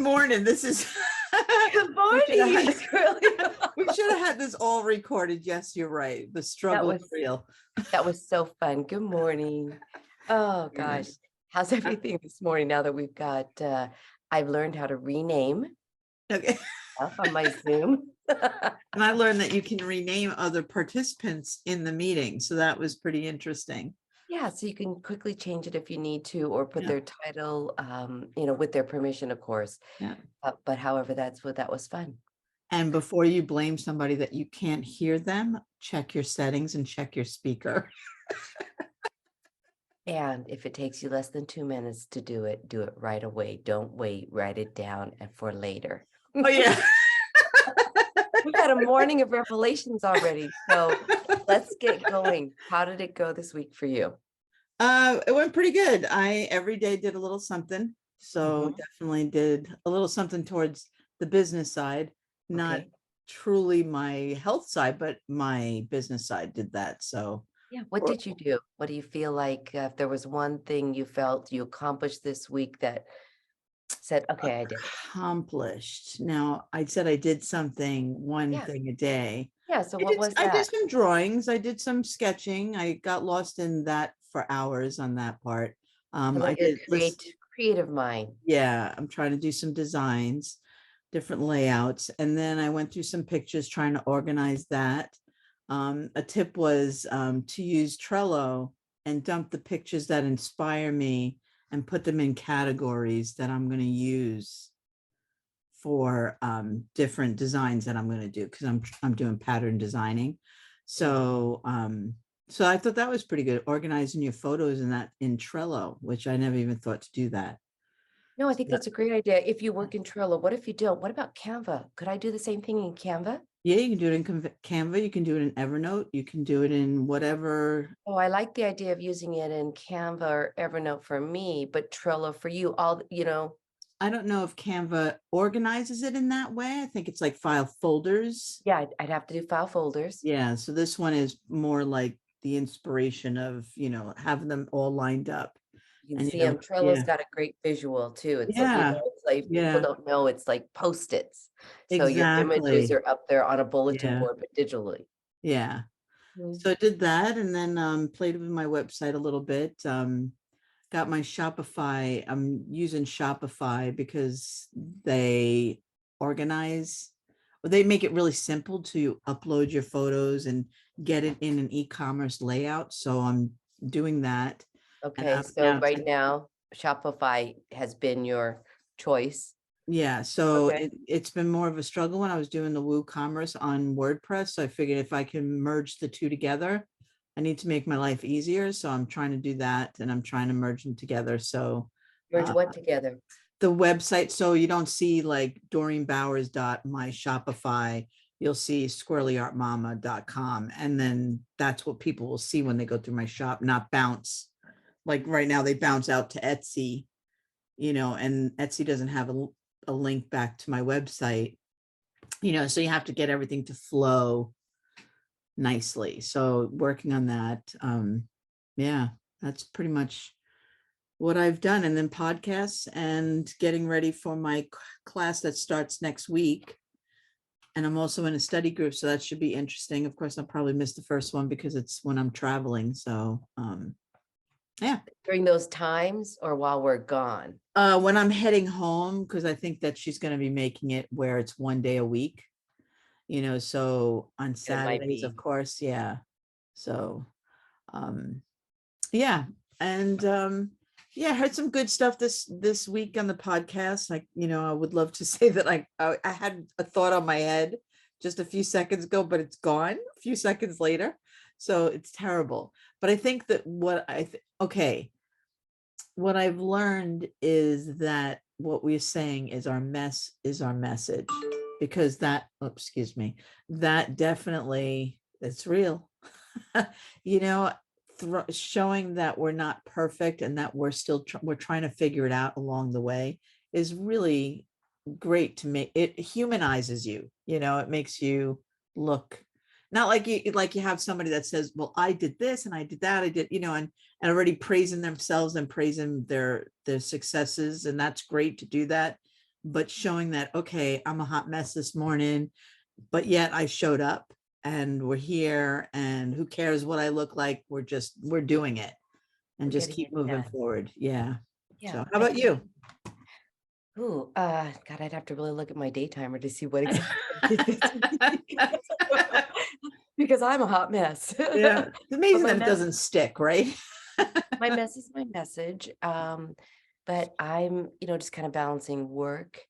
morning. This is Good morning, we should have had this all recorded. Yes, you're right. The struggle is real. That was so fun. Good morning. Oh gosh. How's everything this morning now that we've got I've learned how to rename Okay. on my Zoom. And I learned that you can rename other participants in the meeting. So that was pretty interesting. Yeah, so you can quickly change it if you need to, or put Yeah. their title, with their permission, of course. Yeah. But however, that was fun. And before you blame somebody that you can't hear them, check your settings and check your speaker. And if it takes you less than 2 minutes to do it right away. Don't wait, write it down and for later. Oh yeah. We've had a morning of revelations already. So let's get going. How did it go this week for you? It went pretty good. I every day did a little something. So definitely did a little something towards the business side, not truly my health side, but my business side did that. So yeah, what did you do? What do you feel like if there was one thing you felt you accomplished this week that said, okay, I did accomplished. Now I said I did something, one thing a day. Yeah. So what was that? I did some drawings. I did some sketching. I got lost in that for hours on that part. I did creative mind. Yeah, I'm trying to do some designs, different layouts. And then I went through some pictures trying to organize that. A tip was to use Trello and dump the pictures that inspire me and put them in categories that I'm going to use for different designs that I'm going to do, because I'm doing pattern designing. So so I thought that was pretty good, organizing your photos in Trello, which I never even thought to do that. No, I think that's a great idea. If you work in Trello, what if you don't? What about Canva? Could I do the same thing in Canva? Yeah, you can do it in Canva. You can do it in Evernote. You can do it in whatever. Oh, I like the idea of using it in Canva or Evernote for me, but Trello for you. I don't know if Canva organizes it in that way. I think it's like file folders. Yeah, I'd have to do file folders. Yeah, so this one is more like the inspiration of, having them all lined up. You can see them. Trello's got a great visual too. It's like people don't know it's like Post-its. So your images are up there on a bulletin board, but digitally. Yeah. So I did that, and then played with my website a little bit. Got my Shopify. I'm using Shopify because they make it really simple to upload your photos and get it in an e-commerce layout. So I'm doing that. Okay, so right now Shopify has been your choice. Yeah, so it's been more of a struggle when I was doing the WooCommerce on WordPress. So I figured if I can merge the two together, I need to make my life easier. So I'm trying to do that, and I'm trying to merge them together. So merge what together? The website. So you don't see like my Shopify. You'll see Squirrellyartmama.com. And then that's what people will see when they go through my shop, not bounce. Like right now they bounce out to Etsy, and Etsy doesn't have a link back to my website, so you have to get everything to flow nicely. So working on that. Yeah, that's pretty much what I've done. And then podcasts and getting ready for my class that starts next week. And I'm also in a study group, so that should be interesting. Of course, I'll probably miss the first one because it's when I'm traveling. So yeah. During those times or while we're gone? When I'm heading home, because I think that she's going to be making it where it's one day a week, so on Saturdays, of course. Yeah. So, yeah. And, yeah, I heard some good stuff this week on the podcast. Like, I would love to say that I had a thought on my head just a few seconds ago, but it's gone a few seconds later. So it's terrible. But I think that what I've learned is that what we're saying is our mess is our message, because that definitely, it's real, showing that we're not perfect and that we're still we're trying to figure it out along the way is really great. To make it humanizes you, it makes you look not like you have somebody that says, well, I did this and I did that, I did, and already praising themselves and praising their successes. And that's great to do that. but showing that, okay, I'm a hot mess this morning, but yet I showed up and we're here, and who cares what I look like? We're doing it and We're just getting keep it moving done. forward. Yeah. Yeah. So how about you? Ooh, God, I'd have to really look at my day timer to see what exactly I did this week. Because I'm a hot mess. Yeah. It's But amazing my that it doesn't stick, right? my mess is my message. But I'm, just kind of balancing work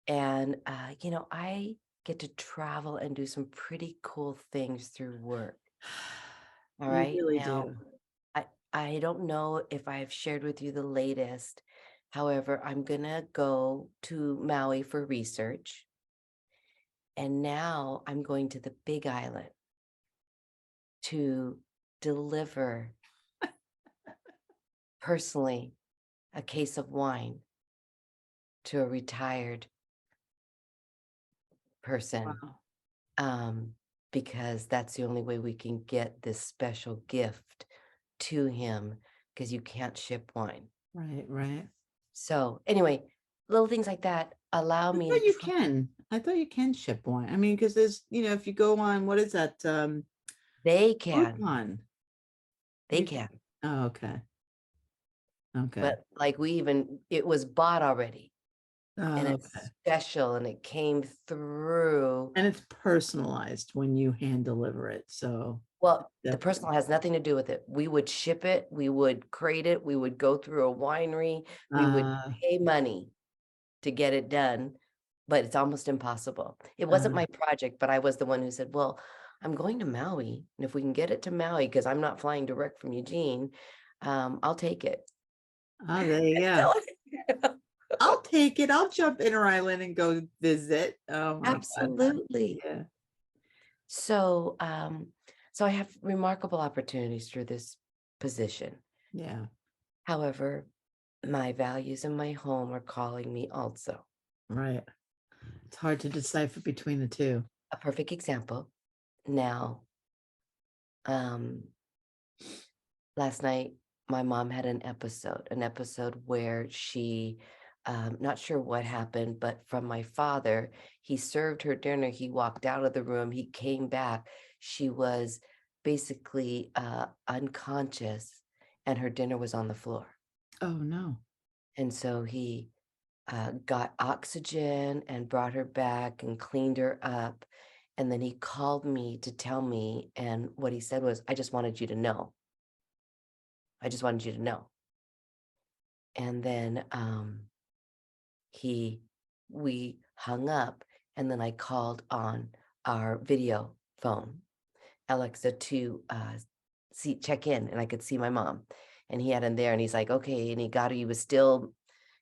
and, I get to travel and do some pretty cool things through work. All You right. really Now, do. I don't know if I've shared with you the latest. However, I'm gonna go to Maui for research. And now I'm going to the Big Island to deliver personally a case of wine to a retired person. Wow. Because that's the only way we can get this special gift to him, because you can't ship wine. Right, right. So anyway, little things like that allow I me to thought you try. can. I thought you can ship wine. I mean, because there's, if you go on, what is that? They can, Groupon. they can, Oh, okay. Okay. but like it was bought already and Oh, okay. it's special and it came through. And it's personalized when you hand deliver it. So Well, the definitely. personal has nothing to do with it. We would ship it, we would crate it, we would go through a winery, we would Uh, pay money to get it done, but it's almost impossible. It wasn't uh, my project, but I was the one who said, well, I'm going to Maui, and if we can get it to Maui, because I'm not flying direct from Eugene, I'll take it. there you go. So- I'll take it. I'll jump Inter Island and go visit. Oh my God. Absolutely. Yeah. So, so I have remarkable opportunities through this position. Yeah. However, my values in my home are calling me also. Right. It's hard to decipher between the two. A perfect example. Now, last night, my mom had an episode where she, not sure what happened, but from my father, he served her dinner. He walked out of the room. He came back. She was basically unconscious and her dinner was on the floor. Oh no. And so he got oxygen and brought her back and cleaned her up. And then he called me to tell me. And what he said was, I just wanted you to know. I just wanted you to know. And then we hung up, and then I called on our video phone, Alexa, to check in, and I could see my mom. And he had him there, and he's like, okay. And he was still,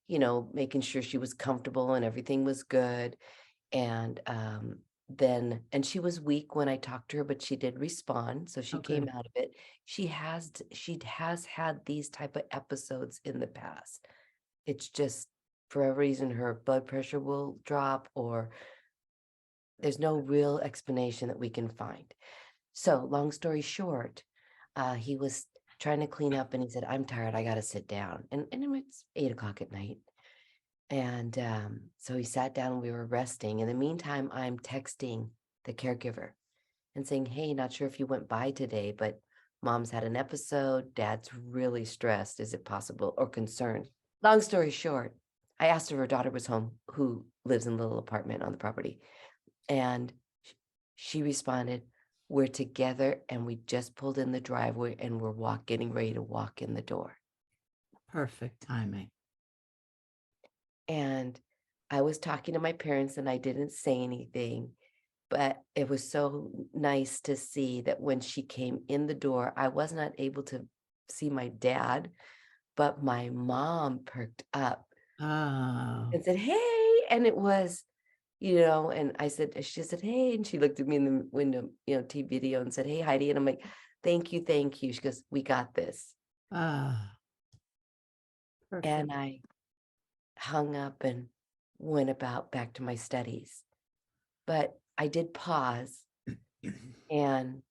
making sure she was comfortable and everything was good. And and she was weak when I talked to her, but she did respond. So she came Okay. out of it. She has had these type of episodes in the past. It's just for a reason her blood pressure will drop, or there's no real explanation that we can find. So long story short, he was trying to clean up and he said, I'm tired, I gotta sit down. And it's 8 o'clock at night. And so he sat down and we were resting. In the meantime, I'm texting the caregiver and saying, hey, not sure if you went by today, but mom's had an episode. Dad's really stressed. Is it possible, or concerned? Long story short, I asked if her daughter was home, who lives in a little apartment on the property. And she responded, we're together and we just pulled in the driveway and we're getting ready to walk in the door. Perfect timing. And I was talking to my parents and I didn't say anything, but it was so nice to see that when she came in the door, I was not able to see my dad, but my mom perked up Oh. and said, hey, and it was, and she said, hey, and she looked at me in the window, TV video and said, hey, Heidi. And I'm like, thank you, thank you. She goes, we got this. Ah. Perfect. And I hung up and went about back to my studies. But I did pause, and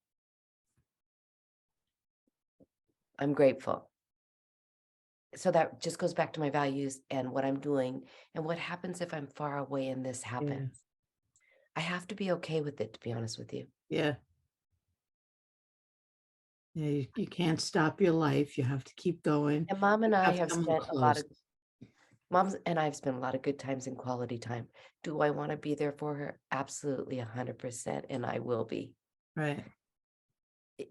I'm grateful so that just goes back to my values and what I'm doing and what happens if I'm far away and this happens. I have to be okay with it, to be honest with you. Yeah. Yeah, you can't stop your life. You have to keep going. And mom You and I have have someone spent a lot close. of moms and I have spent a lot of good times and quality time. Do I want to be there for her? Absolutely 100%. And I will be. Right.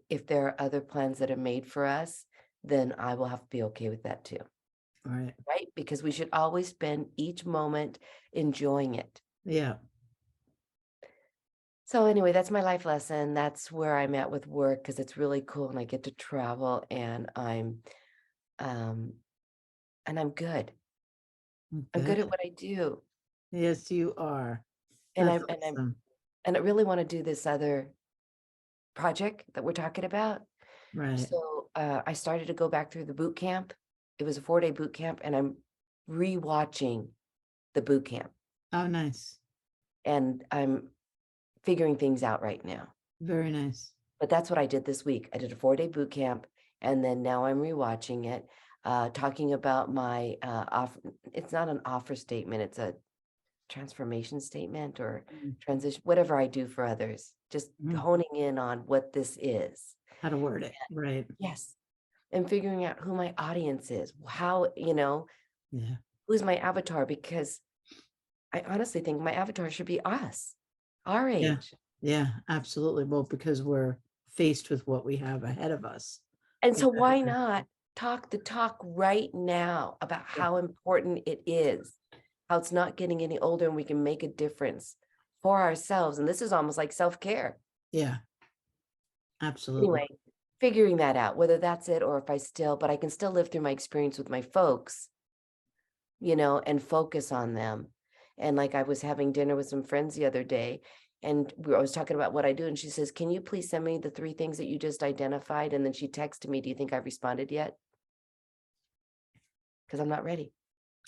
If there are other plans that are made for us, then I will have to be okay with that too. Right. Right? Because we should always spend each moment enjoying it. Yeah. So anyway, that's my life lesson. That's where I'm at with work because it's really cool and I get to travel and um I'm good. I'm good Good. at what I do. Yes, you are. And That's I'm and I'm awesome. and I really want to do this other project that we're talking about. Right. So I started to go back through the boot camp. It was a 4-day boot camp and I'm rewatching the boot camp Oh, nice. and I'm figuring things out right now. Very nice. But that's what I did this week. I did a 4-day boot camp, and then now I'm rewatching it, talking about my offer. It's not an offer statement, it's a transformation statement or Mm. transition, whatever I do for others, just Mhm. honing in on what this is. How to word it. Right. Yes. And figuring out who my audience is, how, Yeah. who's my avatar, because I honestly think my avatar should be us, our Yeah. age. Yeah, absolutely. Well, because we're faced with what we have ahead of us. And We so gotta why do- not talk the talk right now about Yeah. how important it is, how it's not getting any older and we can make a difference for ourselves. And this is almost like self-care. Yeah, absolutely. Anyway, figuring that out, whether that's it or if but I can still live through my experience with my folks, and focus on them. And like I was having dinner with some friends the other day and I was talking about what I do. And she says, can you please send me the 3 things that you just identified? And then she texted me, do you think I've responded yet? Because I'm not ready.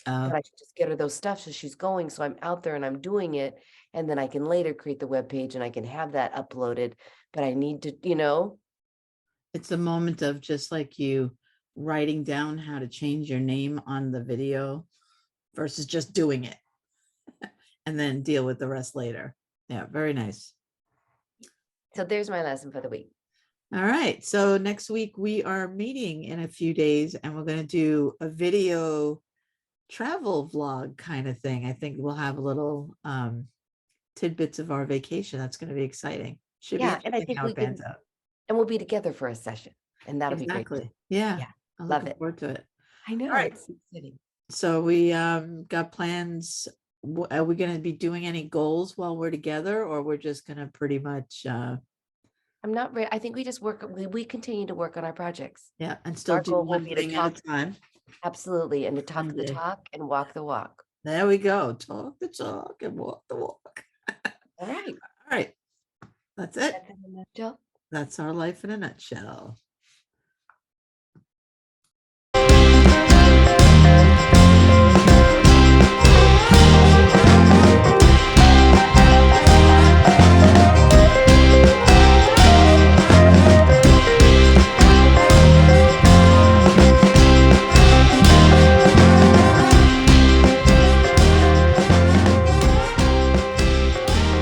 Uh, But I should just get her those stuff so she's going, so I'm out there and I'm doing it, and then I can later create the web page and I can have that uploaded, but I need to. it's a moment of just like you writing down how to change your name on the video versus just doing it and then deal with the rest later. Yeah, very nice. So there's my lesson for the week. All right. So next week we are meeting in a few days and we're going to do a video travel vlog kind of thing. I think we'll have a little tidbits of our vacation. That's going to be exciting. Should be Yeah, and I interesting think how we it pans can out. and we'll be together for a session, and that'll be great too. Exactly. Yeah. Yeah, I'm love looking it. forward to it. I All know, right. it's exciting. So we got plans. Are we going to be doing any goals while we're together, or we're just going to pretty much I'm not ready. I think we just we continue to work on our projects. yeah, and still Our do goal will one be to thing at a talk time. absolutely, and to talk the Someday. talk and walk the walk. There we go. Talk the talk and walk the walk. All right. All right. That's it. That's in a nutshell. That's our life in a nutshell.